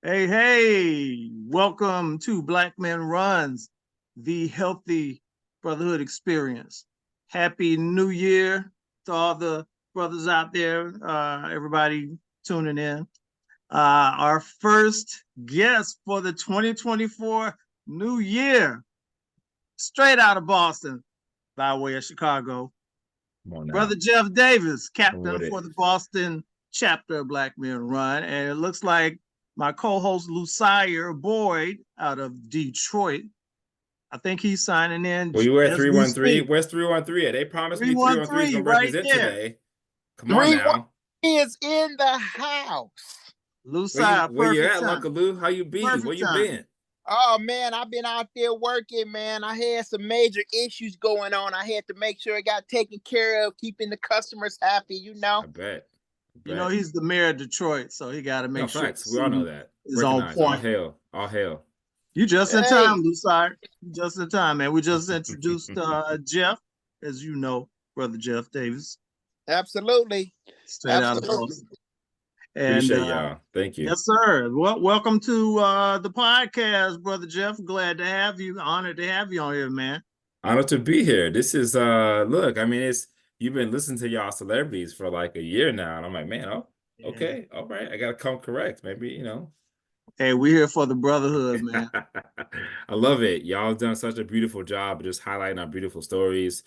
Hey, hey, welcome to Black Men Runs, the healthy brotherhood experience. Happy New Year to all the brothers out there, everybody tuning in. Our first guest for the 2024 New Year, straight out of Boston by way of Chicago. Come on now. Brother Jeff Davis, I'm captain with for it. the Boston chapter of Black Men Run. And it looks like my co-host Lucier Boyd out of Detroit. I think he's signing in Well, you were at as we 313. speak. Where's 313 at? They promised me 313 is 313 going to right represent there. today. Come on now. 313 is in the house. Lucier, Where you perfect at, time. Uncle Lou? How you be? Where Perfect you time. been? Oh man, I've been out there working, man. I had some major issues going on. I had to make sure it got taken care of, keeping the customers happy. I bet. I You know, bet. he's the mayor of Detroit, so he got to No, make sure the facts. We all know city that. is on Recognize. All point. hail. All hail. You just in time, Hey, Lucier. Just in time, man. We just introduced Jeff, as you know, Brother Jeff Davis, absolutely. straight out of Absolutely. Boston. And Appreciate y'all. Thank you. yes, sir. Well, welcome to the podcast, Brother Jeff. Glad to have you. Honored to have you on here, man. Honored to be here. This is look, I mean, it's you've been listening to y'all celebrities for like a year now. And I'm like, man, oh, Yeah. okay, all right. I gotta come correct. Maybe. Hey, we're here for the brotherhood, man. I love it. Y'all done such a beautiful job of just highlighting our beautiful stories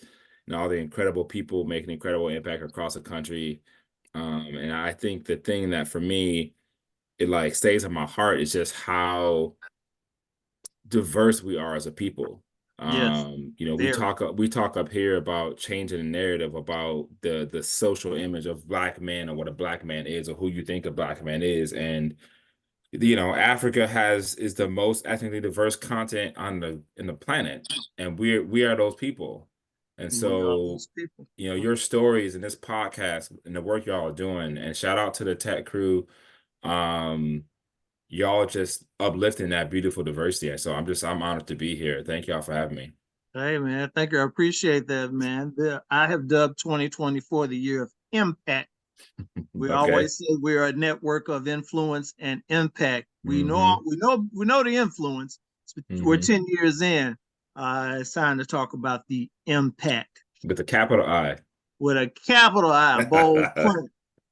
and all the incredible people making incredible impact across the country. And I think the thing that for me, it like stays in my heart is just how diverse we are as a people. Yes, We very. talk up here about changing the narrative about the social image of black men or what a black man is or who you think a black man is. And Africa is the most ethnically diverse continent on the planet, and we are those people. And We are so, those people. your stories in this podcast and the work y'all are doing, and shout out to the tech crew. Um, y'all just uplifting that beautiful diversity. So I'm honored to be here. Thank y'all for having me. Hey, man. Thank you. I appreciate that, man. I have dubbed 2024 the year of impact. We Okay. always say we're a network of influence and impact. We know, Mm-hmm. the influence. We're Mm-hmm. 10 years in. It's time to talk about the impact With a capital I. with a capital I, bold print.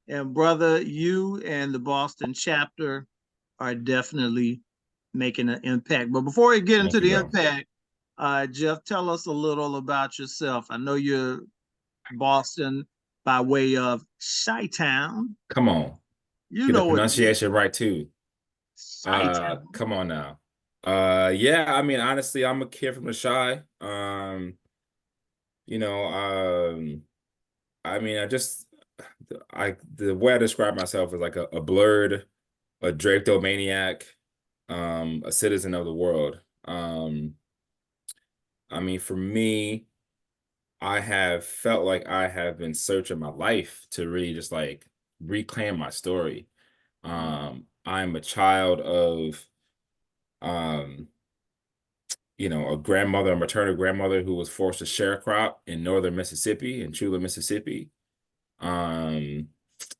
And brother, you and the Boston chapter are definitely making an impact. But before we get Thank into you, the bro. impact, Jeff, tell us a little about yourself. I know you're Boston by way of Chi-Town. Come on. You Get the know what it is. pronunciation right too. Chi-Town. Come on now. Yeah, I mean, honestly, I'm a kid from the shy. You know, I mean, the way I describe myself is like a blurred, a drapetomaniac, a citizen of the world. I mean, for me, I have felt like I have been searching my life to really just like reclaim my story. I'm a child of um a maternal grandmother who was forced to sharecrop in northern Mississippi, in Chula, Mississippi. Um,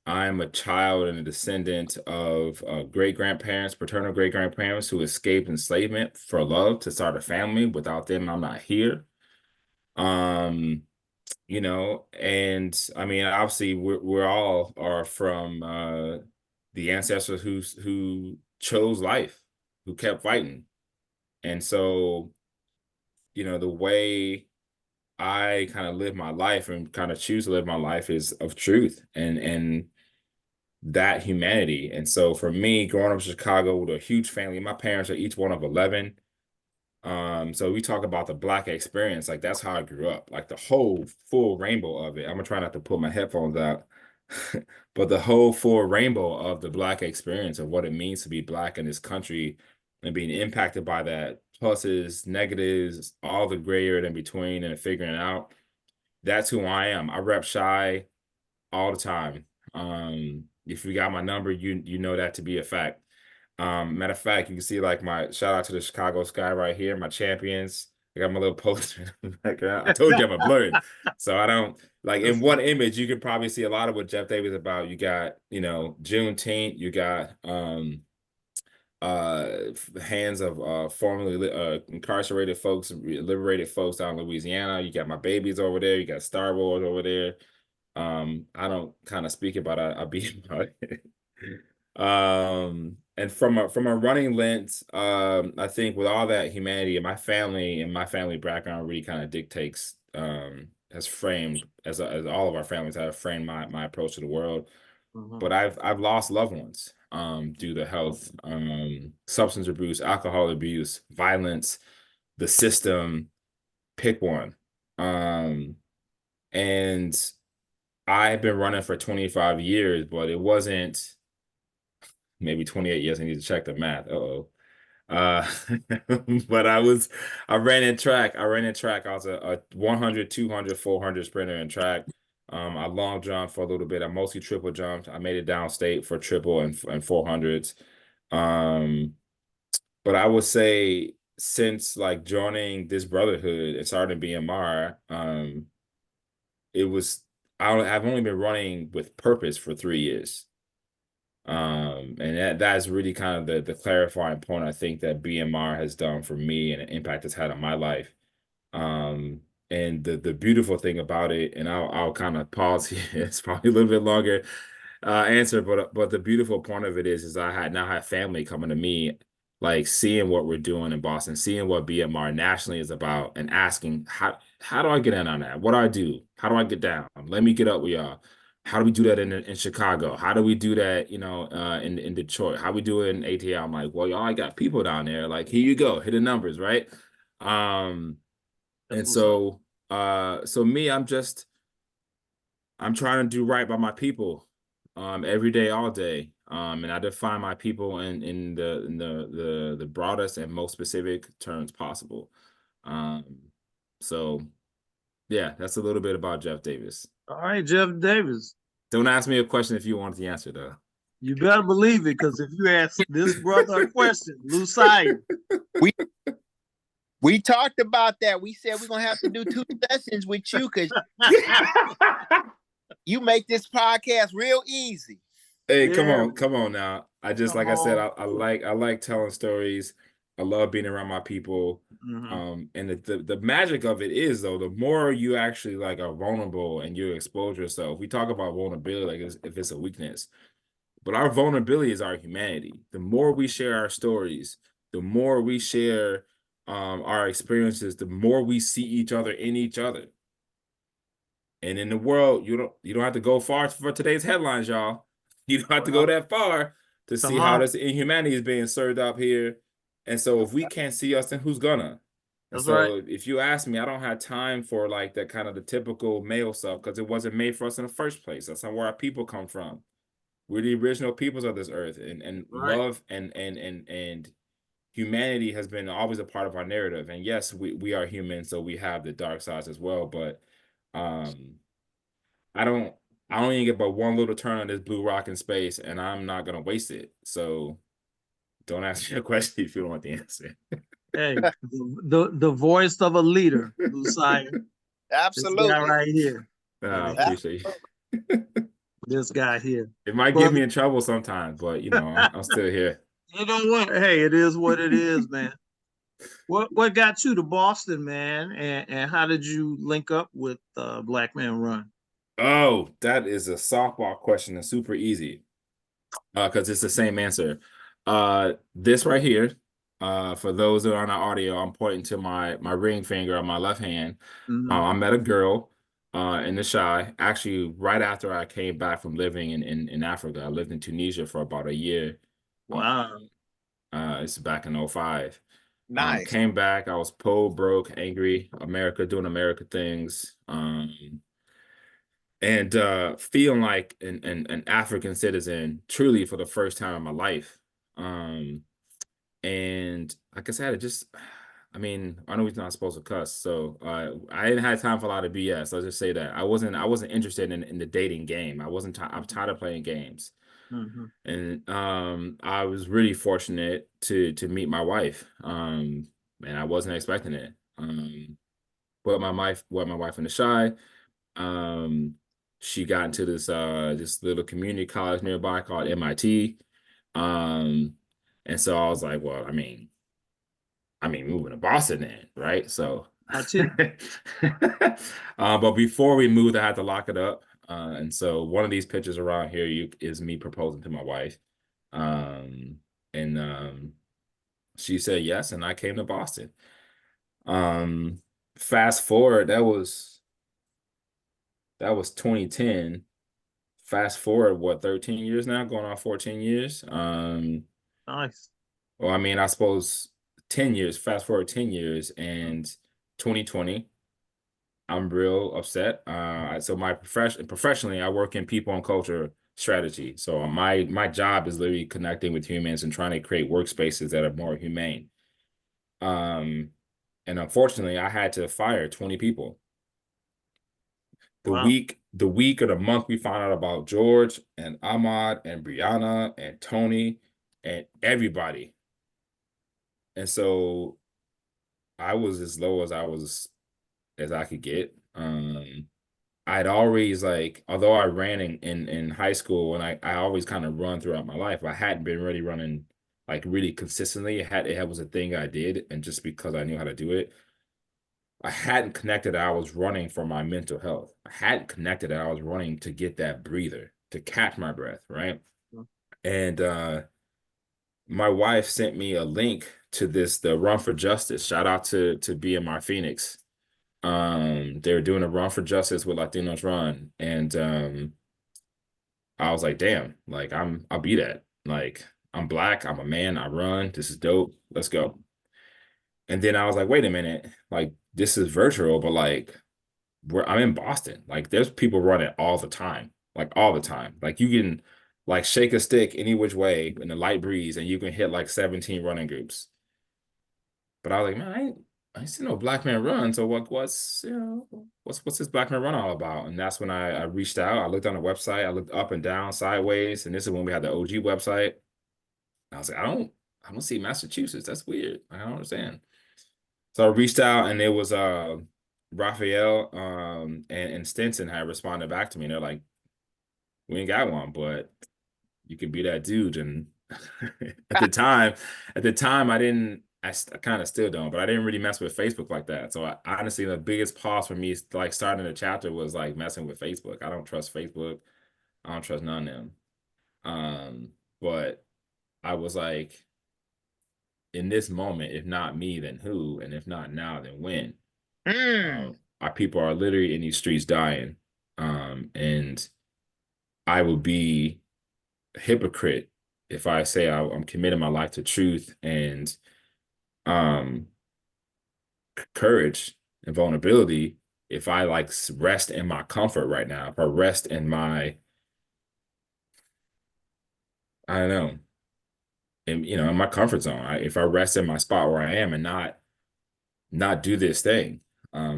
I'm a child and a descendant of great grandparents, paternal great grandparents who escaped enslavement for love to start a family. Without them, I'm not here. Um, and I mean, obviously, we're all are from the ancestors who chose life, who kept fighting, and so the way I kind of live my life and kind of choose to live my life is of truth and that humanity. And so for me, growing up in Chicago with a huge family, my parents are each one of 11. So we talk about the Black experience, like that's how I grew up, like the whole full rainbow of it. I'm gonna try not to pull my headphones out, but the whole full rainbow of the Black experience of what it means to be Black in this country and being impacted by that, pluses, negatives, all the gray area in between and figuring it out. That's who I am. I rep shy all the time. If you got my number, you know that to be a fact. Matter of fact, you can see like my shout out to the Chicago Sky right here, my champions. I got my little poster. Like, I told you I'm a blurred. So I don't like in one image, you can probably see a lot of what Jeff Davis is about. You got, Juneteenth, you got hands of formerly incarcerated folks, liberated folks down in Louisiana. You got my babies over there. You got Star Wars over there. I don't kind of speak about I be about it. And from a running lens, I think with all that humanity and my family background really kind of dictates, has framed as all of our families have framed my approach to the world. But I've lost loved ones due to health, substance abuse, alcohol abuse, violence, the system, pick one. And I've been running for 25 years, but it wasn't maybe 28 years. I need to check the math. Uh, but I ran in track. I was a 100, 200, 400 sprinter in track. I long jumped for a little bit. I mostly triple jumped. I made it downstate for triple and 400s. But I would say since like joining this brotherhood and starting BMR, I've only been running with purpose for 3 years. And that's really kind of the clarifying point I think that BMR has done for me and the impact it's had on my life. And the beautiful thing about it, and I'll kind of pause here. It's probably a little bit longer answer, but the beautiful point of it is I now have family coming to me, like seeing what we're doing in Boston, seeing what BMR nationally is about, and asking how do I get in on that? What do I do? How do I get down? Let me get up with y'all. How do we do that in Chicago? How do we do that, in Detroit? How we do it in ATL? I'm like, well, y'all, I got people down there. Like, here you go, hit the numbers, right? And so me, I'm trying to do right by my people, every day, all day. And I define my people in the broadest and most specific terms possible. So yeah, that's a little bit about Jeff Davis. All right, Jeff Davis. Don't ask me a question if you want the answer, though. You better believe it, because if you ask this brother a question, Lucia. We talked about that. We said we're gonna have to do 2 sessions with you because you make this podcast real easy. Hey, Yeah. come on now. I just Come like I said, on. I like telling stories. I love being around my people. And the magic of it is, though, the more you actually like are vulnerable and you expose yourself. We talk about vulnerability like if it's a weakness, but our vulnerability is our humanity. The more we share our stories, the more we share our experiences, the more we see each other in each other. And in the world, you don't have to go far for today's headlines, y'all. You don't have to go that far to see how this inhumanity is being served up here. And so if we can't see us, then who's gonna? And so if you ask me, I don't have time for like that kind of the typical male stuff because it wasn't made for us in the first place. That's not where our people come from. We're the original peoples of this earth, and love and humanity has been always a part of our narrative. And yes, we are human, so we have the dark sides as well. But I don't even get but one little turn on this blue rock in space, and I'm not gonna waste it. So don't ask me a question if you don't want the answer. Hey, the voice of a leader, Lucia. Absolutely. This guy right here. I appreciate you. This guy here. It might get me in trouble sometimes, but I'm still here. You know what? Hey, it is what it is, man. What got you to Boston, man? And how did you link up with Black Men Run? Oh, that is a softball question and super easy. Because it's the same answer. This right here, for those that are on the audio, I'm pointing to my ring finger on my left hand. I met a girl in the Shy, actually right after I came back from living in Africa. I lived in Tunisia for about a year. Wow. It's back in 2005. Nice. Came back, I was broke, angry, doing America things. And feeling like an African citizen truly for the first time in my life. And like I said, I know he's not supposed to cuss, so I didn't have time for a lot of BS. Let's just say that I wasn't interested in the dating game. I'm tired of playing games. And I was really fortunate to meet my wife. And I wasn't expecting it. But my wife in the Shy. She got into this little community college nearby called MIT. And so I was like, well, moving to Boston then, right? So, That's it. but before we moved, I had to lock it up. And so one of these pictures around here is me proposing to my wife. Um, and she said yes, and I came to Boston. Um, Fast forward, that was 2010. Fast forward, what, 13 years now, going on 14 years. Nice. Well, I suppose 10 years, fast forward 10 years, and 2020, I'm real upset. So my professionally, I work in people and culture strategy. So my job is literally connecting with humans and trying to create workspaces that are more humane. Um, and unfortunately, I had to fire 20 people. Wow. The week or the month we found out about George and Ahmad and Brianna and Tony and everybody. And so I was as low as I could get. I'd always, like, although I ran in high school, and I always kind of run throughout my life, I hadn't been really running like really consistently. It was a thing I did, and just because I knew how to do it, I hadn't connected that I was running for my mental health. I hadn't connected that I was running to get that breather, to catch my breath, right? And my wife sent me a link to the Run for Justice. Shout out to BMR Phoenix. They were doing a Run for Justice with Latinos Run, and I was like, damn, like I'll be that. Like, I'm Black, I'm a man, I run. This is dope. Let's go. And then I was like, wait a minute, like this is virtual, but like I'm in Boston. Like there's people running all the time, like all the time. Like you can like shake a stick any which way in the light breeze, and you can hit like 17 running groups. But I was like, man, I ain't seen no Black man run. So what's this Black man run all about? And that's when I reached out. I looked on the website. I looked up and down, sideways, and this is when we had the OG website. I was like, I don't see Massachusetts. That's weird. I don't understand. So I reached out, and it was Raphael and Stinson had responded back to me. And they're like, we ain't got one, but you could be that dude. And at the time, I didn't. I kind of still don't, but I didn't really mess with Facebook like that. So honestly, the biggest pause for me, like starting the chapter, was like messing with Facebook. I don't trust Facebook. I don't trust none of them. But I was like, in this moment, if not me, then who? And if not now, then when? Mm. Our people are literally in these streets dying. And I would be a hypocrite if I say I'm committing my life to truth and um courage and vulnerability if I like rest in my comfort right now, if I rest in my, I don't know, in my comfort zone, if I rest in my spot where I am and not do this thing.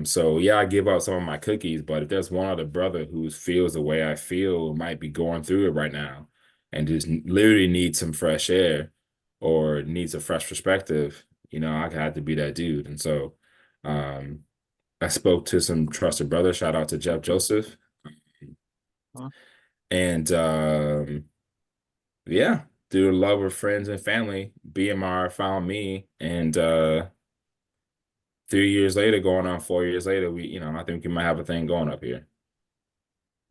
So yeah, I give up some of my cookies, but if there's one other brother who feels the way I feel, might be going through it right now and just literally needs some fresh air or needs a fresh perspective, I had to be that dude. And so um I spoke to some trusted brothers. Shout out to Jeff Joseph. Huh? And yeah, through the love of friends and family, BMR found me. And 3 years later, going on 4 years later, I think we might have a thing going up here.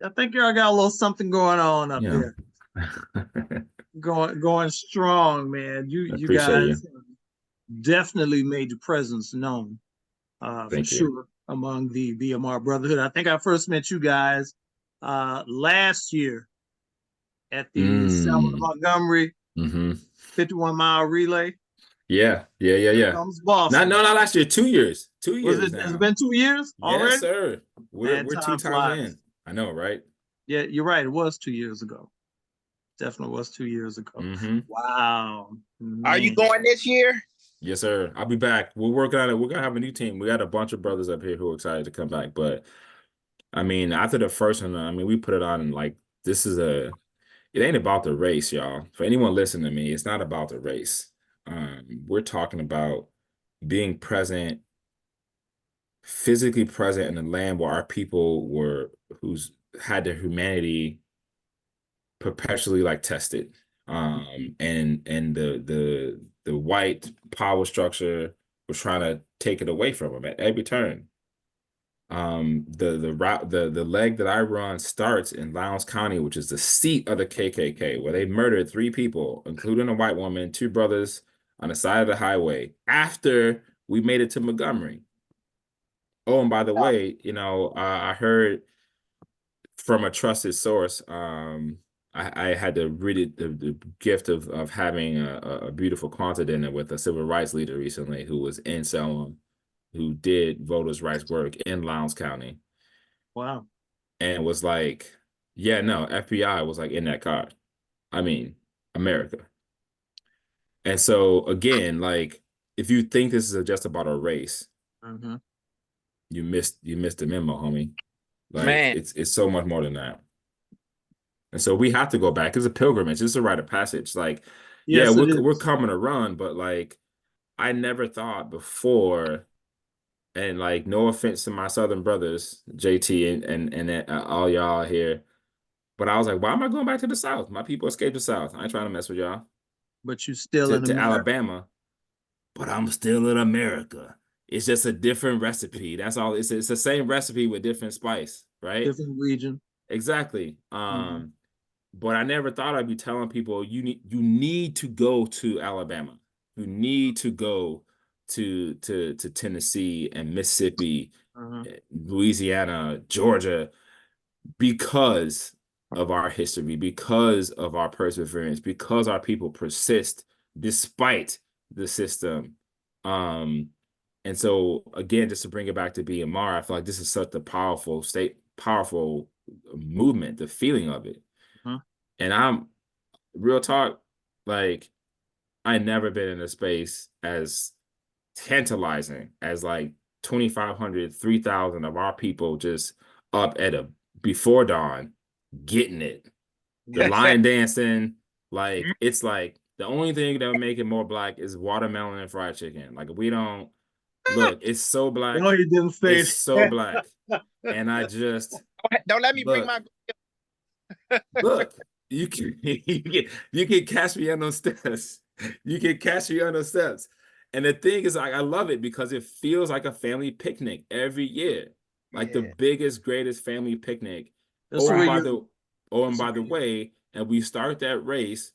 I think y'all got a little something going on up Yeah. there. Going strong, man. I You appreciate you. guys definitely made your presence known, for Thank you. sure, among the BMR Brotherhood. I think I first met you guys last year at the Selma Mm. Montgomery Mm-hmm. 51-mile relay. Yeah. Here comes Boston. Not last year. 2 years. 2 years Has it now. been 2 years Yes, already? sir. Man, We're two time times flies. in. I know, right? Yeah, you're right. It was 2 years ago. Definitely was 2 years ago. Mm-hmm. Wow. Are you Man. going this year? Yes, sir. I'll be back. We're working on it. We're gonna have a new team. We got a bunch of brothers up here who are excited to come back. But after the first one, we put it on and like it ain't about the race, y'all. For anyone listening to me, it's not about the race. We're talking about being present, physically present in the land where our people who's had their humanity perpetually like tested. And the white power structure was trying to take it away from him at every turn. The leg that I run starts in Lowndes County, which is the seat of the KKK, where they murdered 3 people, including a white woman, 2 brothers on the side of the highway after we made it to Montgomery. Oh, and by the way, you know, I heard from a trusted source. I had the gift of having a beautiful Kwanzaa dinner with a civil rights leader recently who was in Selma, who did voters' rights work in Lowndes County. Wow. And was like, yeah, no, FBI was like in that car. I mean, America. And so again, like, if you think this is just about a race, Mm-hmm. you missed the memo, homie. Like, Man. it's so much more than that. And so we have to go back. It's a pilgrimage. It's a rite of passage. Like, yeah, Yes, it we're is. coming to run, but like, I never thought before, and like, no offense to my Southern brothers, JT and all y'all here, but I was like, why am I going back to the South? My people escaped the South. I ain't trying to mess with y'all. But you still in To America. Alabama, but I'm still in America. It's just a different recipe. That's all. It's the same recipe with different spice, right? Different region. Exactly. Mm-hmm. But I never thought I'd be telling people you need to go to Alabama. You need to go to Tennessee and Mississippi, Mm-hmm. Louisiana, Georgia, because of our history, because of our perseverance, because our people persist despite the system. Um, and so again, just to bring it back to BMR, I feel like this is such a powerful movement, the feeling of it. Mm-hmm. And I'm real talk, like I never been in a space as tantalizing as like 2,500, 3,000 of our people just up at a before dawn, getting it. The lion dancing, like it's like the only thing that would make it more black is watermelon and fried chicken. Like we don't look, it's so black, No, you didn't say it's so black. And I just Don't let me bring look, my. look, you can catch me on those steps. You can catch me on those steps. And the thing is, I love it because it feels like a family picnic every year, like the Yeah. biggest, greatest family picnic. That's Oh, where and by you. the oh, and That's by where the you. way, and we start that race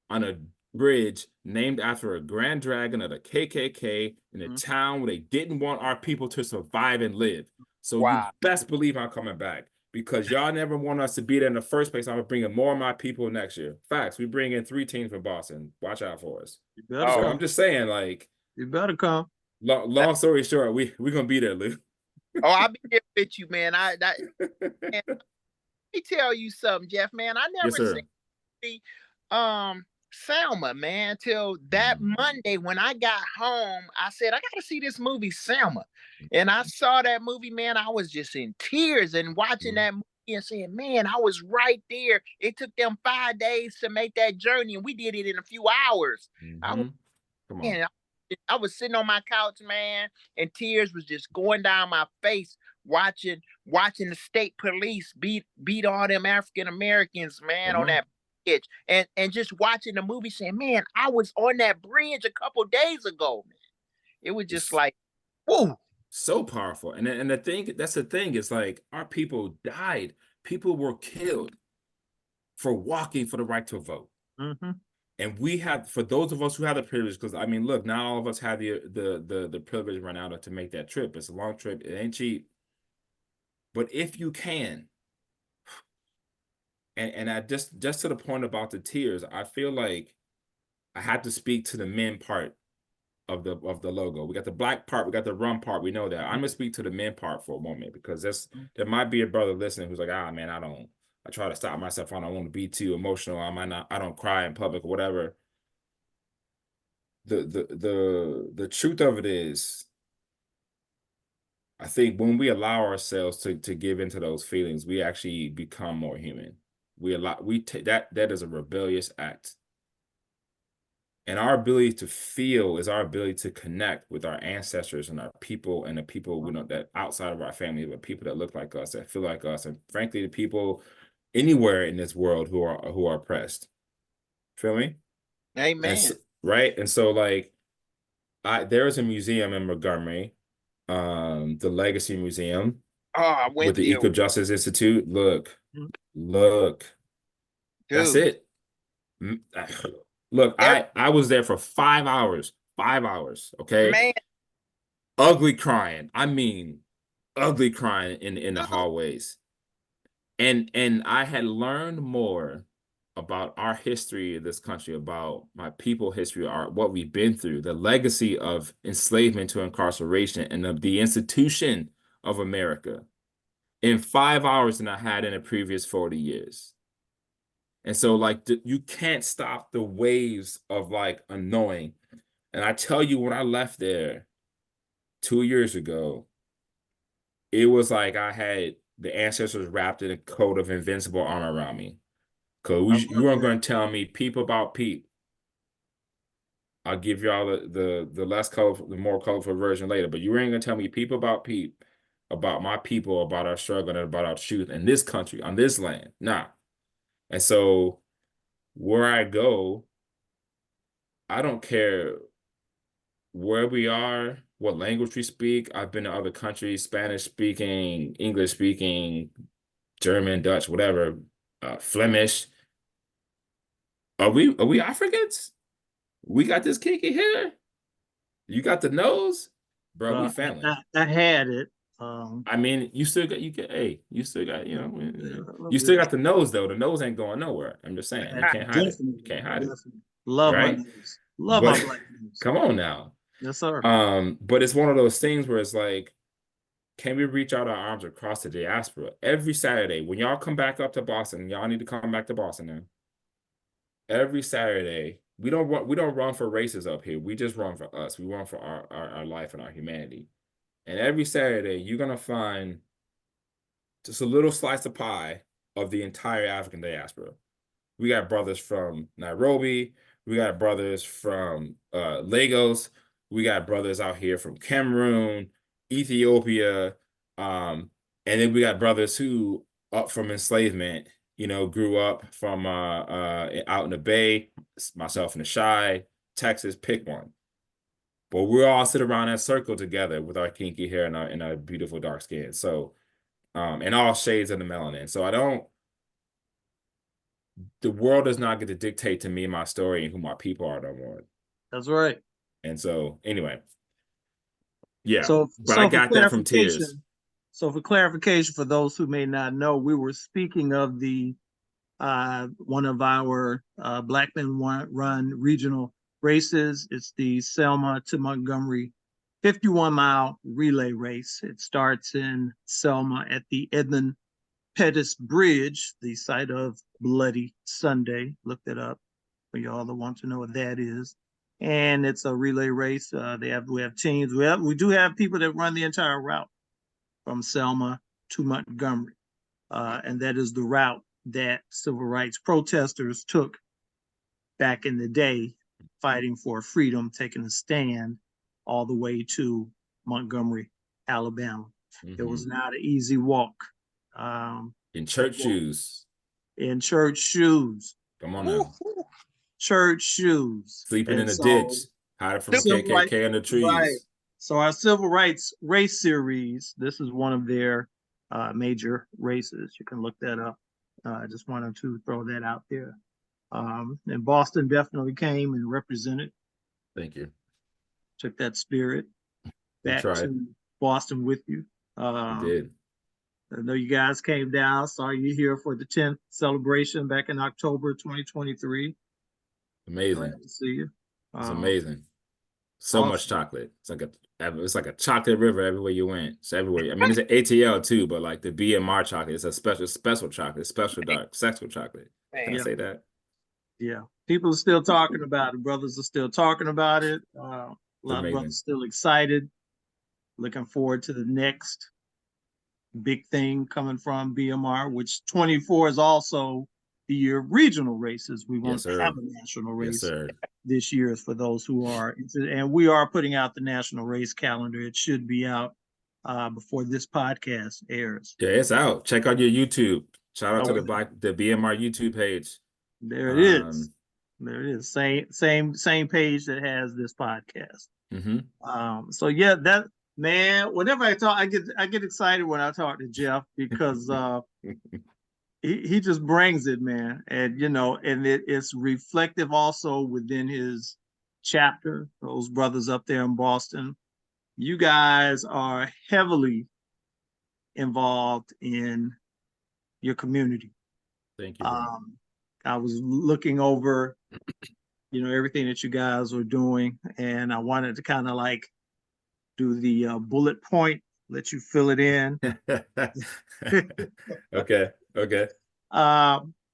on a bridge named after a grand dragon of the KKK in a Mm-hmm. town where they didn't want our people to survive and live. So you Wow. best believe I'm coming back because y'all never want us to be there in the first place. I'm bringing more of my people next year. Facts. We bring in 3 teams from Boston. Watch out for us. You better Oh, So I'm come. just saying, like, You better come. long story short, we're gonna be there, Lou. oh, I'll be there with you, man. Man, let me tell you something, Jeff. Man, I Yes, never seen sir. the Selma, man, till that Mhm. Monday when I got home. I said I gotta see this movie, Selma, and I saw that movie, man. I was just in tears and watching Mhm. that movie and saying, man, I was right there. It took them 5 days to make that journey, and we did it in a few hours. I was Mhm. Come on. man, I was sitting on my couch, man, and tears was just going down my face watching the state police beat all them African Americans, man, Come on on. that bridge, and just watching the movie, saying, man, I was on that bridge a couple days ago, man. It was just It's like, whoa, so powerful. And the thing, that's the thing, is like our people died. People were killed for walking for the right to vote. Mm-hmm. And we have, for those of us who have the privilege, because I mean, look, not all of us have the privilege right now to make that trip. It's a long trip. It ain't cheap. But if you can, and I just to the point about the tears, I feel like I had to speak to the men part of the logo. We got the black part, we got the rum part. We know that. I'm gonna speak to the men part for a moment because there might be a brother listening who's like, ah, man, I try to stop myself. I don't want to be too emotional. I don't cry in public or whatever. The truth of it is, I think when we allow ourselves to give into those feelings, we actually become more human. We take that is a rebellious act. And our ability to feel is our ability to connect with our ancestors and our people and the people we know that outside of our family, but people that look like us, that feel like us, and frankly, the people anywhere in this world who are oppressed. Feel me? Amen. Right? And so like there's a museum in Montgomery, the Legacy Museum Oh, I with went the there, Eco Justice Institute. Look, Mhm. look, that's dude. it. Look, Every I was there for 5 hours. 5 hours, okay? man, Ugly crying. I mean, ugly crying in the hallways. And I had learned more about our history of this country, about my people history, what we've been through, the legacy of enslavement to incarceration, and of the institution of America in 5 hours than I had in the previous 40 years. And so, like, you can't stop the waves of like annoying. And I tell you, when I left there 2 years ago, it was like I had the ancestors wrapped in a coat of invincible armor around me. I Because you love weren't that. going to tell me peep about peep. I'll give y'all the less colorful, the more colorful version later. But you ain't going to tell me peep about my people, about our struggle, and about our truth in this country, on this land. Nah. And so where I go, I don't care where we are, what language we speak. I've been to other countries, Spanish speaking, English speaking, German, Dutch, whatever, Flemish. Are we Africans? We got this kinky hair. You got the nose, bro. We Well, family. I had it. I mean, you still got hey, you still got Yeah, you still got the nose though. The nose ain't going nowhere. I'm just saying, you can't hide it. You definitely, can't hide it, definitely. Love my right? news. Love my But black news. come on now. Yes, sir. But it's one of those things where it's like, can we reach out our arms across the diaspora every Saturday when y'all come back up to Boston? Y'all need to come back to Boston now. Every Saturday, we don't run for races up here. We just run for us. We run for our life and our humanity. And every Saturday, you're gonna find just a little slice of pie of the entire African diaspora. We got brothers from Nairobi. We got brothers from Lagos. We got brothers out here from Cameroon, Ethiopia, and then we got brothers who up from enslavement, grew up from out in the Bay, myself in the Shy, Texas, pick one. But we're all sit around that circle together with our kinky hair and our beautiful dark skin. So, and all shades of the melanin. So the world does not get to dictate to me my story and who my people are no more. That's right. And so, anyway, yeah. So, But I got that from tears. So for clarification, for those who may not know, we were speaking of the one of our Black Men Run regional races. It's the Selma to Montgomery 51-mile relay race. It starts in Selma at the Edmund Pettus Bridge, the site of Bloody Sunday. Look that up for y'all that want to know what that is. And it's a relay race. We have teams. We do have people that run the entire route from Selma to Montgomery. And that is the route that civil rights protesters took back in the day, fighting for freedom, taking a stand all the way to Montgomery, Alabama. Mm-hmm. It was not an easy walk. In church shoes. In church shoes. Come on now. Church shoes. Sleeping in a ditch, hiding from KKK in the trees. Right. So our civil rights race series, this is one of their major races. You can look that up. I just wanted to throw that out there. And Boston definitely came and represented. Thank you. Took that spirit back to Boston with you. I did. I know you guys came down. Saw you here for the 10th celebration back in October 2023. Amazing. Glad to see you. It's amazing. So awesome. Much chocolate. It's like a chocolate river everywhere you went. It's everywhere. I mean, it's an ATL too, but like the BMR chocolate, it's a special chocolate, special dark, sexual chocolate. Can I say that? Yeah. People are still talking about it. Brothers are still talking about it. A lot of brothers still excited. Looking forward to the next big thing coming from BMR, which 24 is also the year of regional races. We won't have a national race this year for those who are, and we are putting out the national race calendar. It should be out before this podcast airs. Yeah, it's out. Check out your YouTube. Shout out to the BMR YouTube page. There it is. There it is. Same page that has this podcast. Mm-hmm. So yeah, that man, whenever I talk, I get excited when I talk to Jeff because he just brings it, man. And you know, and it's reflective also within his chapter, those brothers up there in Boston. You guys are heavily involved in your community. Thank you, bro. I was looking over, you know, everything that you guys were doing, and I wanted to kind of like do the bullet point, let you fill it in. Okay. Okay.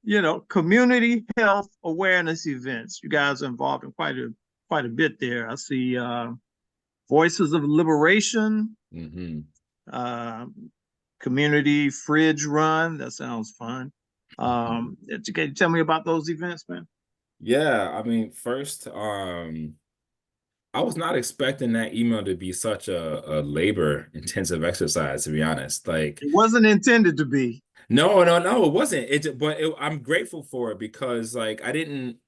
You know, community health awareness events. You guys are involved in quite a bit there. I see Voices of Liberation, Mm-hmm. community fridge run. That sounds fun. Can you tell me about those events, man? Yeah, I mean, first, I was not expecting that email to be such a labor intensive exercise, to be honest. Like, It wasn't intended to be. no, no, no, it wasn't. I'm grateful for it because, like, I didn't,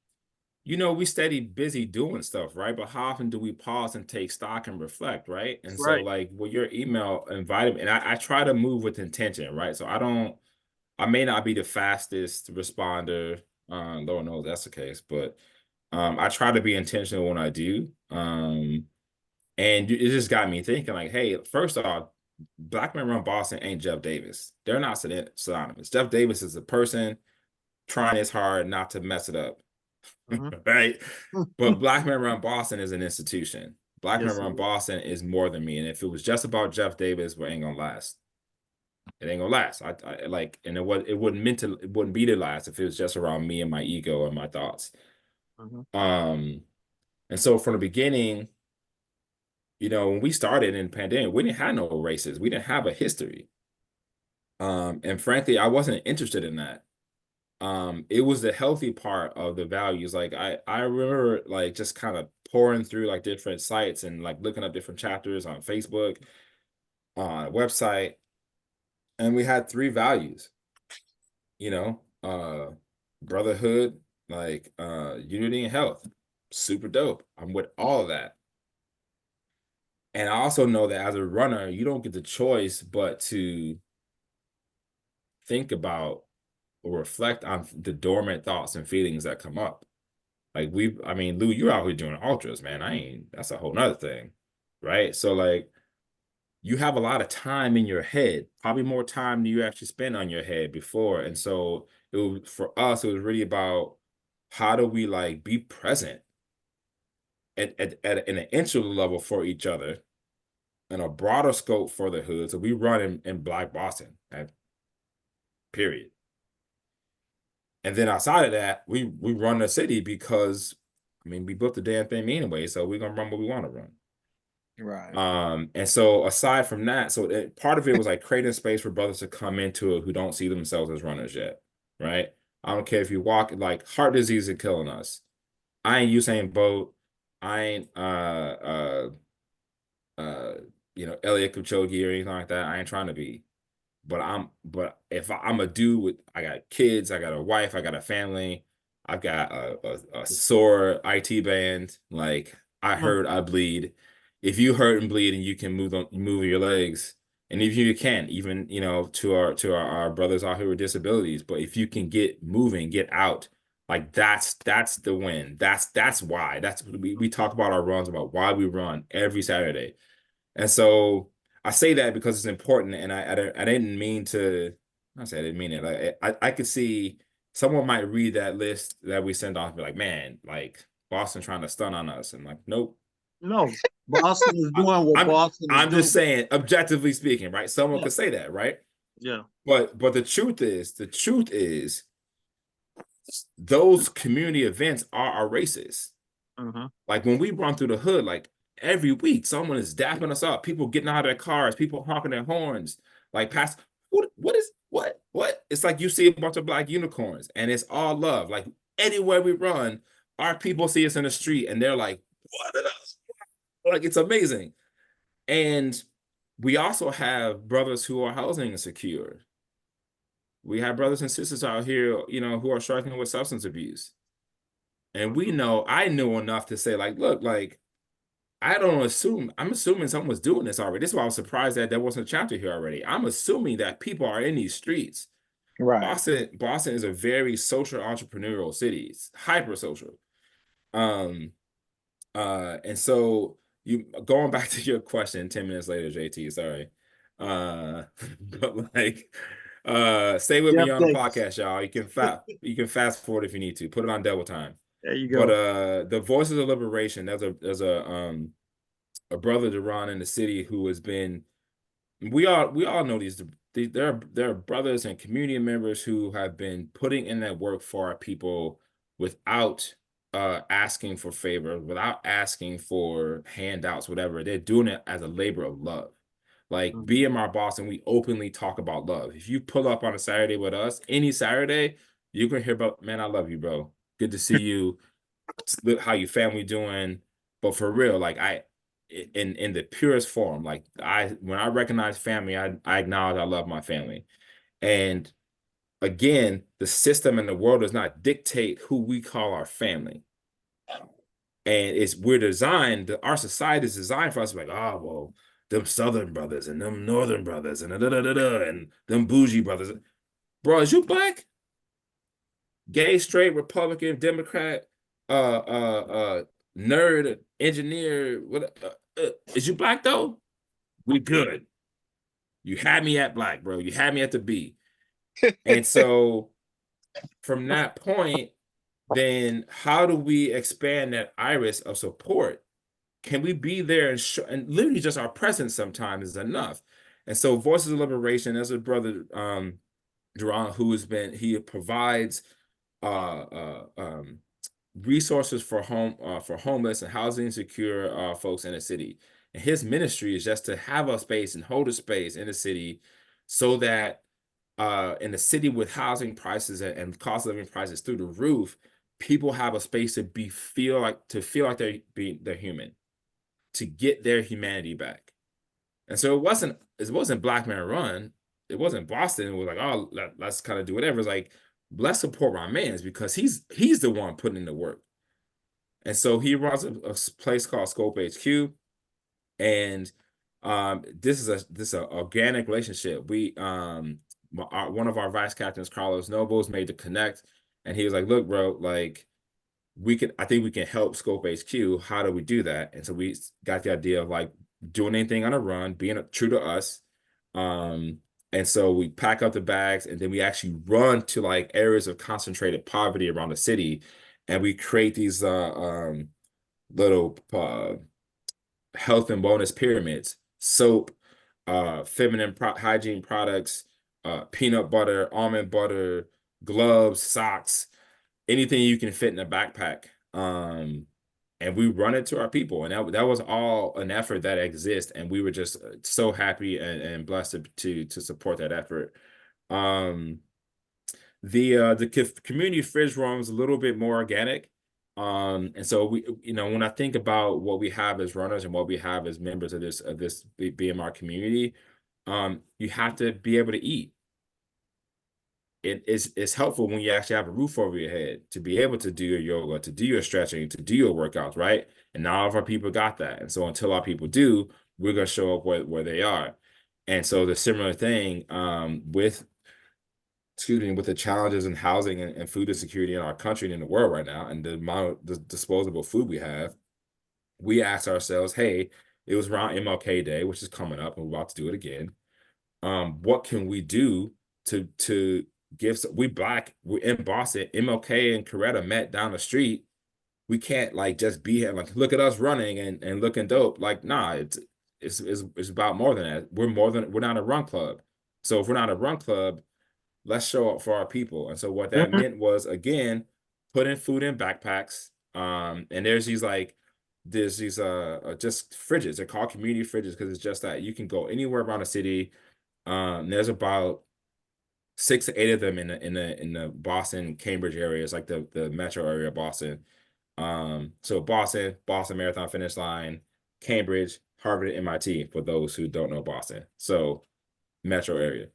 we steady busy doing stuff, right? But how often do we pause and take stock and reflect, right? And so, Right. like, well, your email invited me, and I try to move with intention, right? So I may not be the fastest responder. Lord knows that's the case, but I try to be intentional when I do. And it just got me thinking, like, hey, first off, Black Men Run Boston ain't Jeff Davis. They're not synonymous. Jeff Davis is a person trying his hard not to mess it up, right? But Black Men Run Boston is an institution. Black Men Yes, Run Boston is more than me. And if it was just about Jeff Davis, we ain't gonna last. It ain't gonna last. I like, and it wouldn't be to last if it was just around me and my ego and my thoughts. Um, and so from the beginning, when we started in the pandemic, we didn't have no races. We didn't have a history. And frankly, I wasn't interested in that. It was the healthy part of the values. Like I remember like just kind of pouring through like different sites and like looking up different chapters on Facebook, on a website, and we had three values, you know, brotherhood, like unity and health. Super dope. I'm with all of that. And I also know that as a runner, you don't get the choice but to think about or reflect on the dormant thoughts and feelings that come up. Like I mean, Lou, you're out here doing ultras, man. That's a whole nother thing. Right. So like you have a lot of time in your head, probably more time than you actually spent on your head before. And so for us, it was really about how do we like be present at an insular level for each other and a broader scope for the hood. So we run in Black Boston, period. And then outside of that, we run the city because, I mean, we built the damn thing anyway, so we're gonna run what we want to run. Right. And so aside from that, part of it was like creating space for brothers to come into it who don't see themselves as runners yet, right? I don't care if you walk, like heart disease is killing us. I ain't Usain Bolt. I ain't Elliot Kipchoge or anything like that. I ain't trying to be. But if I'm a dude with, I got kids, I got a wife, I got a family, I've got a sore IT band. Like I hurt, I bleed. If you hurt and bleed and you can move your legs, and if you can, even to our brothers out here with disabilities, but if you can get moving, get out, like that's the win. That's why. That's we talk about our runs, about why we run every Saturday. And so I say that because it's important, and I didn't mean to. I said I didn't mean it. Like I could see someone might read that list that we send off and be like, man, like Boston trying to stun on us, and like, nope. No, Boston is doing what Boston is I'm doing. just saying, objectively speaking, right? Someone could say that, right? Yeah. But the truth is, those community events are our races. Like when we run through the hood, like every week, someone is dapping us up. People getting out of their cars, people honking their horns, like past. What? It's like you see a bunch of black unicorns, and it's all love. Like anywhere we run, our people see us in the street, and they're like, "What are those?" Like it's amazing. And we also have brothers who are housing insecure. We have brothers and sisters out here, who are struggling with substance abuse. And we know, I knew enough to say, like, look, like, I'm assuming someone was doing this already. This is why I was surprised that there wasn't a chapter here already. I'm assuming that people are in these streets. Right. Boston is a very social entrepreneurial city. It's hyper social. Um, and so you going back to your question 10 minutes later, JT, sorry. But like stay with Jeff me on the Davis. podcast, y'all. You can fast forward if you need to. Put it on double time. There you But go. the Voices of Liberation, there's a brother Duran in the city who has been we all know there are brothers and community members who have been putting in that work for our people without asking for favor, without asking for handouts, whatever. They're doing it as a labor of love. Like Mhm. BMR Boston, we openly talk about love. If you pull up on a Saturday with us, any Saturday, you can hear about, man, I love you, bro. Good to see you. How your family doing? But for real, like in the purest form, like when I recognize family, I acknowledge I love my family. And again, the system and the world does not dictate who we call our family. And we're designed, our society is designed for us to be like, oh, well, them Southern brothers and them Northern brothers and da, da, da, da, and them bougie brothers. Bro, is you black? Gay, straight, Republican, Democrat, nerd, engineer, what is you black though? We good. You had me at black, bro. You had me at the B. And so from that point, then how do we expand that iris of support? Can we be there and literally just our presence sometimes is enough? And so Voices of Liberation, as a brother, Duran, he provides resources for homeless and housing insecure folks in the city. And his ministry is just to have a space and hold a space in the city so that in the city with housing prices and cost of living prices through the roof, people have a space to feel like they're human, to get their humanity back. And so it wasn't Black Man Run. It wasn't Boston. It was like, oh, let's kind of do whatever. It's like, let's support my man's because he's the one putting in the work. And so he runs a place called Scope HQ. And this is a organic relationship. One of our vice captains, Carlos Nobles, made the connect, and he was like, look, bro, like I think we can help Scope HQ. How do we do that? And so we got the idea of like doing anything on a run, being true to us. And so we pack up the bags and then we actually run to like areas of concentrated poverty around the city. And we create these little health and wellness pyramids, soap, feminine hygiene products, peanut butter, almond butter, gloves, socks, anything you can fit in a backpack. And we run it to our people. And that was all an effort that exists. And we were just so happy and blessed to support that effort. The community fridge room is a little bit more organic. And so when I think about what we have as runners and what we have as members of this BMR community, you have to be able to eat. It's helpful when you actually have a roof over your head to be able to do your yoga, to do your stretching, to do your workouts, right? And not all of our people got that. And so until our people do, we're gonna show up where they are. And so the similar thing with the challenges in housing and food insecurity in our country and in the world right now, and the amount of disposable food we have, we ask ourselves, hey, it was around MLK Day, which is coming up, and we're about to do it again. What can we do to give? We're in Boston. MLK and Coretta met down the street. We can't like just be here, like look at us running and looking dope. Like, nah, it's about more than that. We're not a run club. So if we're not a run club, let's show up for our people. And so what that Mhm. meant was, again, putting food in backpacks. And there's these just fridges. They're called community fridges because it's just that you can go anywhere around the city. There's about 6 to 8 of them in the Boston, Cambridge areas, like the metro area of Boston. So Boston Marathon Finish Line, Cambridge, Harvard, and MIT for those who don't know Boston. So metro area.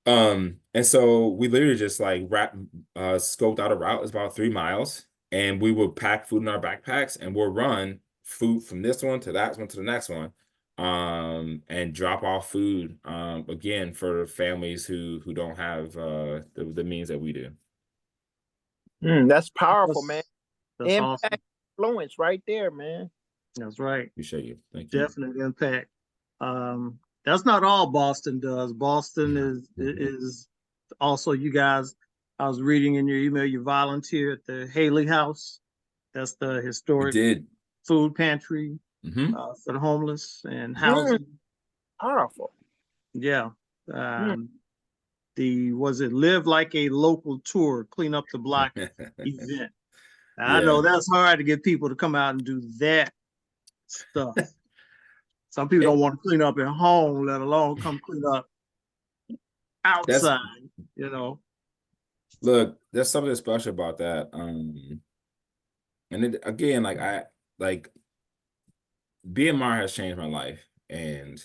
And so we literally just like scoped out a route. It's about 3 miles. and we would pack food in our backpacks and we'll run food from this one to that one to the next one, and drop off food, again, for families who don't have the means that we do. That's powerful, man. That's Impact, awesome. influence right there, man. That's right. Appreciate you. Thank you. Definite impact. That's not all Boston does. Boston is also, you guys, I was reading in your email, you volunteer at the Haley House. That's the We historic did. food pantry Mm-hmm. for the homeless and housing. Powerful. Yeah. Was it Live Like a Local Tour, Clean Up the Block event? I know that's hard to get people to come out and do that stuff. Some people don't want to clean up at home, let alone come clean up outside, you know. Look, there's something special about that. And it, again, like BMR has changed my life, and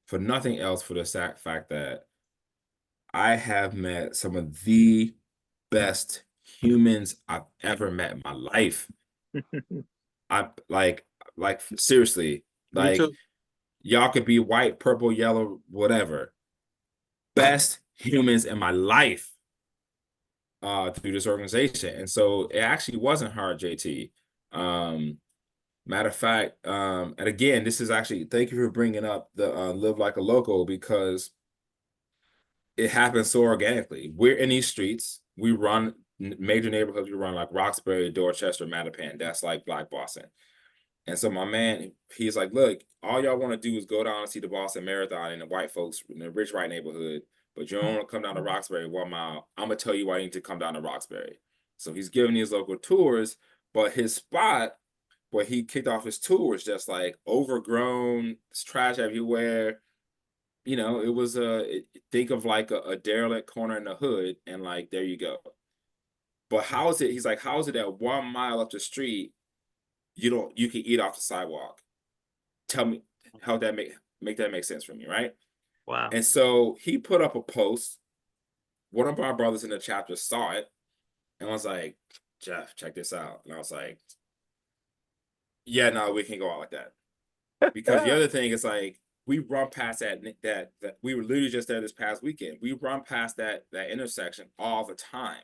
for nothing else, for the fact that I have met some of the best humans I've ever met in my life. I like seriously, Me like too. y'all could be white, purple, yellow, whatever. Best humans in my life through this organization. And so it actually wasn't hard, JT. Matter of fact, and again, this is actually, thank you for bringing up the Live Like a Local, because it happens so organically. We're in these streets. We run major neighborhoods. We run like Roxbury, Dorchester, Mattapan. That's like Black Boston. And so my man, he's like, look, all y'all want to do is go down and see the Boston Marathon in the white folks in the rich white neighborhood, but you don't want to come down to Roxbury 1 mile. I'm going to tell you why you need to come down to Roxbury. So he's giving these local tours, but his spot where he kicked off his tour was just like overgrown, it's trash everywhere. You know, it was think of like a derelict corner in the hood, and like, there you go. But how is it, he's like, how is it that 1 mile up the street, you can eat off the sidewalk? Tell me how that make that make sense for me, right? Wow. And so he put up a post. One of our brothers in the chapter saw it and was like, Jeff, check this out. And I was like, yeah, no, we can't go out like that. Because the other thing is, like, we run past that we were literally just there this past weekend. We run past that intersection all the time.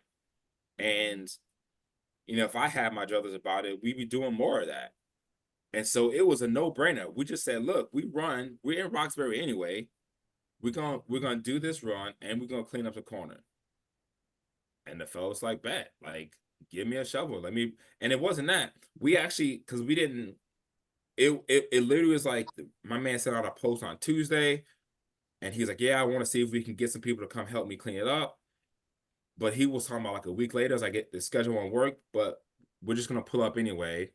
And, you know, if I had my druthers about it, we'd be doing more of that. And so it was a no-brainer. We just said, look, we're in Roxbury anyway. We're gonna do this run, and we're gonna clean up the corner. And the fellas like, bet, like, give me a shovel. Let me, and it wasn't that. We actually, because we didn't, it literally was like, my man sent out a post on Tuesday, and he's like, yeah, I want to see if we can get some people to come help me clean it up. But he was talking about like a week later, as I get the schedule won't work, but we're just gonna pull up anyway.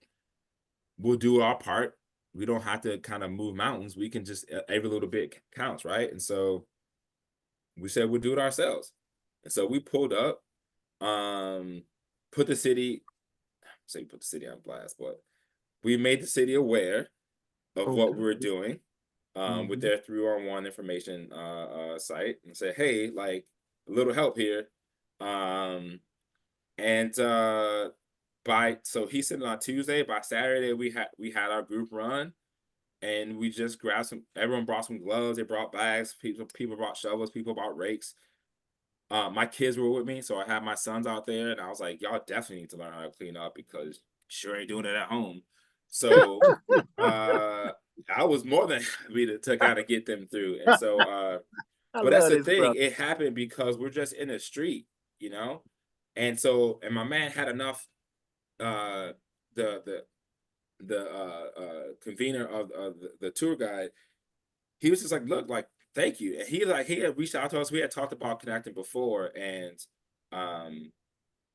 We'll do our part. We don't have to kind of move mountains. We can just, every little bit counts, right? And so we said we'll do it ourselves. And so we pulled up, put the city on blast, but we made the city aware of what we were doing with their 311 information site, and said, hey, like, a little help here. So he said on Tuesday, by Saturday we had our group run, and we just grabbed everyone brought some gloves, they brought bags, people brought shovels, people brought rakes. My kids were with me, so I had my sons out there, and I was like, y'all definitely need to learn how to clean up, because sure ain't doing it at home. So I was more than happy to kind of get them through. And so but that's the thing, it happened because we're just in the street, you know. And so, and my man had enough, the convener of the tour guide, he was just like, look, like, thank you. And he had reached out to us. We had talked about connecting before, and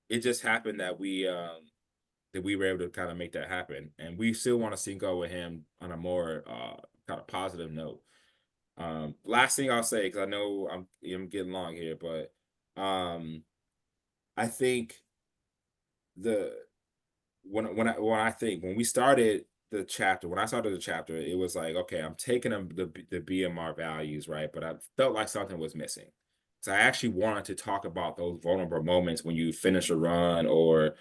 it just happened that we were able to kind of make that happen. And we still want to sync up with him on a more kind of positive note. Last thing I'll say, because I know I'm getting long here, but I think when we started the chapter, it was like, okay, I'm taking the BMR values, right? But I felt like something was missing. So I actually wanted to talk about those vulnerable moments when you finish a run, or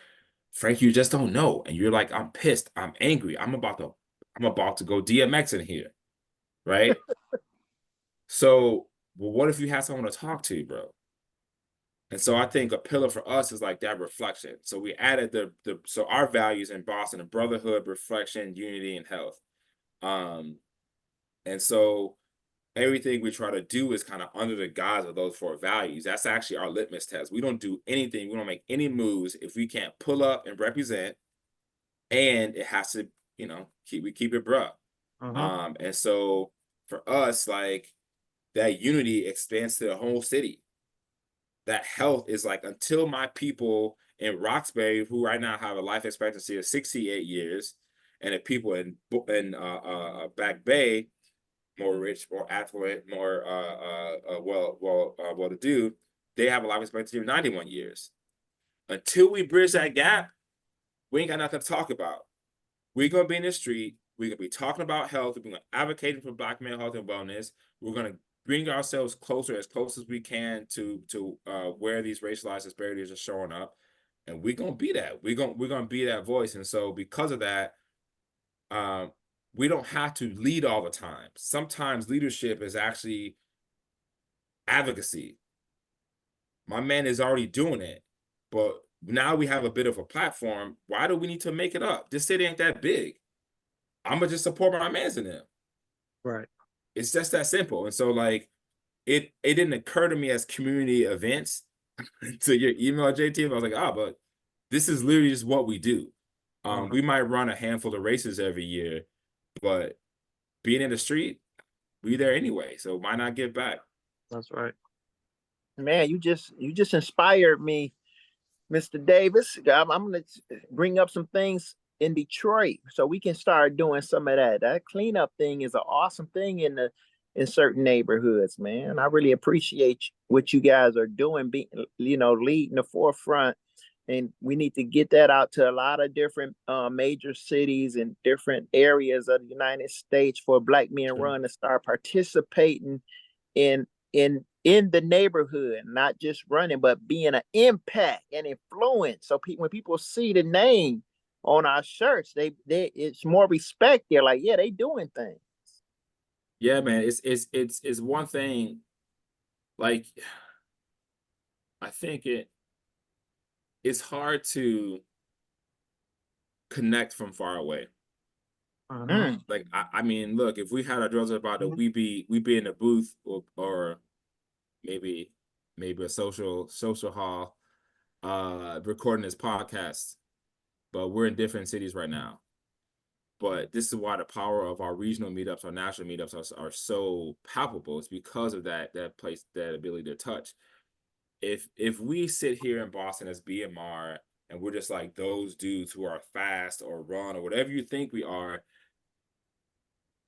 Frank, you just don't know. And you're like, I'm pissed. I'm angry. I'm about to go DMX in here. Right? So, well, what if you had someone to talk to, bro? And so I think a pillar for us is like that reflection. So we added so our values in Boston, the brotherhood, reflection, unity, and health. Um, and so everything we try to do is kind of under the guise of those 4 values. That's actually our litmus test. We don't do anything, we don't make any moves if we can't pull up and represent, and it has to, we keep it bruh. And so for us, like, that unity expands to the whole city. That health is like, until my people in Roxbury, who right now have a life expectancy of 68 years, and the people in Back Bay, more rich, more affluent, more well to do, they have a life expectancy of 91 years. Until we bridge that gap, we ain't got nothing to talk about. We're gonna be in the street. We're gonna be talking about health. We're gonna advocating for Black male health and wellness. We're gonna bring ourselves closer, as close as we can, to where these racialized disparities are showing up, and we're gonna be that. We're gonna be that voice. And so, because of that, we don't have to lead all the time. Sometimes leadership is actually advocacy. My man is already doing it, but now we have a bit of a platform. Why do we need to make it up? This city ain't that big. I'm gonna just support my mans in them. Right. It's just that simple. And so, like, it didn't occur to me as community events to your email, JT. I was like, but this is literally just what we do. We might run a handful of races every year, but being in the street, we there anyway. So why not give back? That's right. Man, you just inspired me, Mr. Davis. I'm gonna bring up some things in Detroit so we can start doing some of that. That cleanup thing is an awesome thing in certain neighborhoods, man. I really appreciate what you guys are doing, being, leading the forefront. And we need to get that out to a lot of different major cities and different areas of the United States for Black Men Run to start participating in the neighborhood, not just running, but being an impact and influence. So when people see the name on our shirts, they it's more respect. They're like, yeah, they doing things. Yeah, man. It's one thing. Like, I think it's hard to connect from far away. Like, I mean, look, if we had our drugs about it, we'd be in a booth or maybe a social hall recording this podcast, but we're in different cities right now. But this is why the power of our regional meetups, our national meetups are so palpable. It's because of that place, that ability to touch. If we sit here in Boston as BMR and we're just like those dudes who are fast or run or whatever you think we are,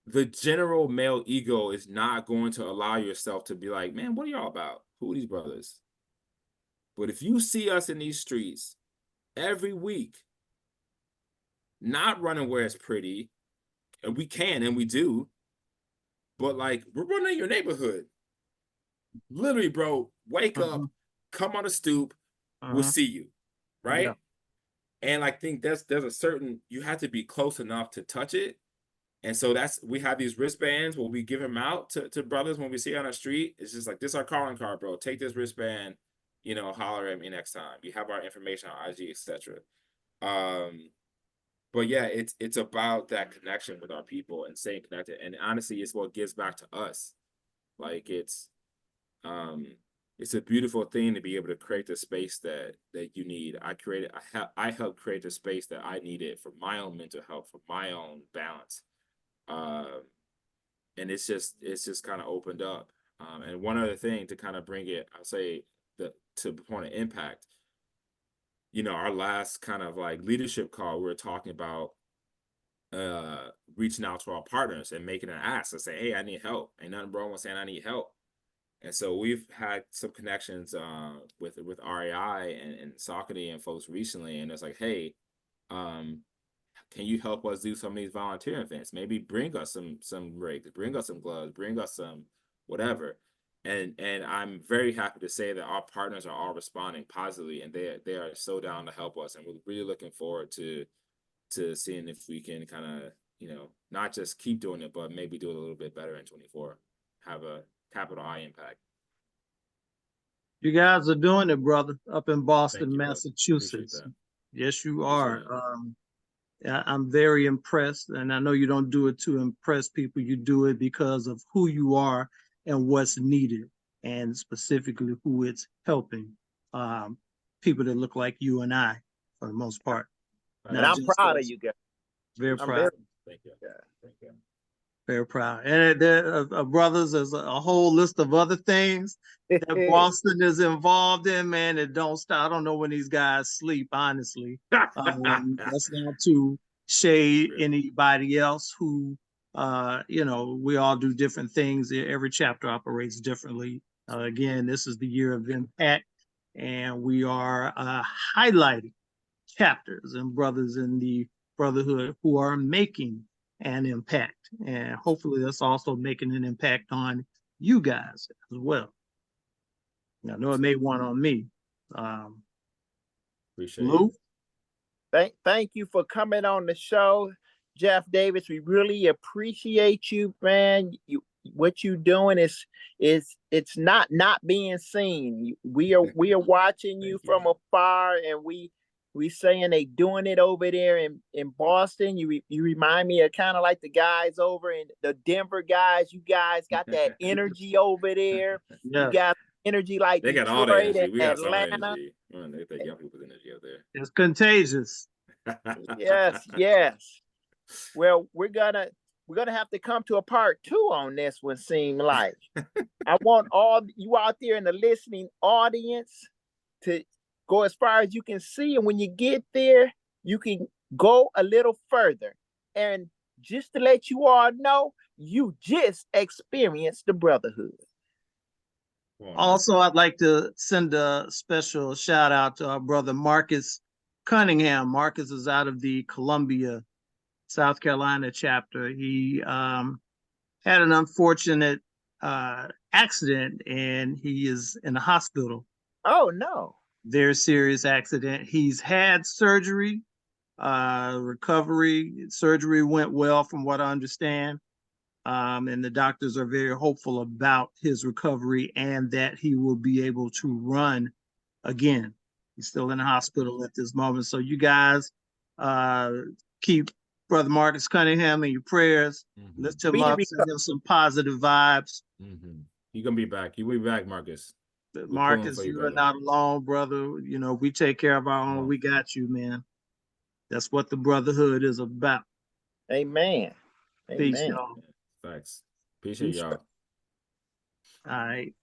the general male ego is not going to allow yourself to be like, man, what are y'all about? Who are these brothers? But if you see us in these streets every week, not running where it's pretty, and we can and we do, but like, we're running your neighborhood. Literally, bro, wake up, come on the stoop, we'll see you. Right? Yeah. And I think there's a certain, you have to be close enough to touch it. And so we have these wristbands where we give them out to brothers when we see on the street. It's just like, this is our calling card, bro. Take this wristband, holler at me next time. You have our information on IG, etc. But yeah, it's about that connection with our people and staying connected. And honestly, it's what gives back to us. Like, it's a beautiful thing to be able to create the space that you need. I helped create the space that I needed for my own mental health, for my own balance. And it's just kind of opened up. And one other thing to kind of bring it, I'll say, to the point of impact, our last kind of like leadership call, we were talking about reaching out to our partners and making an ask to say, hey, I need help. Ain't nothing wrong with saying I need help. And so we've had some connections with REI and Saucony and folks recently, and it's like, hey, can you help us do some of these volunteer events? Maybe bring us some rigs, bring us some gloves, bring us some whatever. And I'm very happy to say that our partners are all responding positively, and they are so down to help us, and we're really looking forward to seeing if we can kind of, you know, not just keep doing it, but maybe do it a little bit better in 24, have a capital I impact. You guys are doing it, brother, up in Boston, you, brother. Appreciate Massachusetts. that. Yes, you Appreciate are. I'm very impressed, and I know you don't do it to impress people. You do it because of who you are and what's needed, and specifically who it's helping. People that look like you and I, for the most part. And Not I'm just proud of us. you guys. Very I'm proud. Thank you. Yeah. Thank you. Very proud. And there, brothers, there's a whole list of other things that Boston is involved in, man. It don't stop. I don't know when these guys sleep, honestly. That's not to shade anybody else who, you know, we all do different things. Every chapter operates differently. Again, this is the year of impact, and we are highlighting chapters and brothers in the Brotherhood who are making an impact. And hopefully that's also making an impact on you guys as well. I know it made one on me. Appreciate Lou? Thank you for coming on the show, Jeff Davis. We really appreciate you, man. What you doing is it's not being seen. We are watching you from afar, and we saying they doing it over there in Boston. You remind me of kind of like the guys over in the Denver guys. You guys got that energy over there. Yeah. You got energy like they Detroit got all the energy. We got Atlanta. some energy. Man, they take young people's energy up there. It's contagious. Yes. Well, we're gonna have to come to a part 2 on this one, seem like. I want all you out there in the listening audience to go as far as you can see, and when you get there, you can go a little further. And just to let you all know, you just experienced the Brotherhood. Also, I'd like to send a special shout out to our brother Marcus Cunningham. Marcus is out of the Columbia, South Carolina chapter. He had an unfortunate accident, and he is in the hospital. Oh, no. Very serious accident. He's had surgery, recovery. Surgery went well from what I understand. And the doctors are very hopeful about his recovery and that he will be able to run again. He's still in the hospital at this moment. So you guys keep Brother Marcus Cunningham in your prayers. Lift him up, send him some positive vibes. You're going to be back. You'll be back, Marcus. Marcus, you are not alone, brother. You know, we take care of our own. We got you, man. That's what the Brotherhood is about. Amen. Peace, y'all. Thanks. Appreciate y'all. All right.